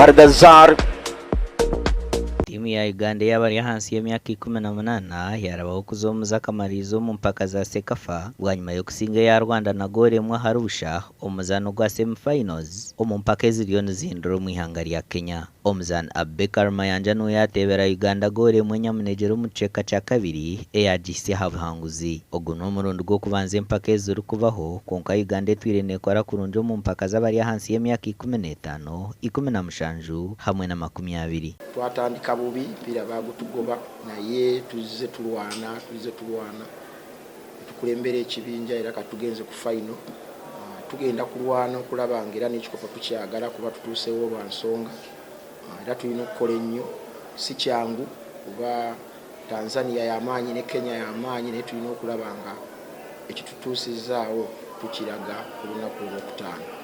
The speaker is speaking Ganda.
Bargazar. Timu ya Uganda y'abari hansi y'emyaka 18 yarabaho kuzomuza akamarizo mu mpaka za Sekafa bwanyuma yo kusinga ya Rwanda na Gor mwe harusha omuzano gwa semi-finals omu mpaka eziriyo nizihindura mu ihanga rya Kenya. Omuzano Abubakar Mayanja no yatebera Uganda Gor mwe nyamunegero mu kiceka cya kabiri eyagise habuhanguzi. Ogu no murundo gwo kubanza empaka eziri kubaho konka Uganda etwire nekora kurunje mu mpaka z'abari hansi y'emyaka 15, 17 hamwe na 20. Twatandika bubi pira bagutugoba naye tuzize tulwana tukulembera ekibinja era katugenze ku final tugenda kulwana kulabangira n'ekikopo tukyagala kuba tutuseewo lwansonga era tulina okukola ennyo si kyangu kuba Tanzania y'amaanyi ne Kenya y'amaanyi naye tulina okulabanga ekitutuusizaawo tukiraga ku lunaku olwokutaano.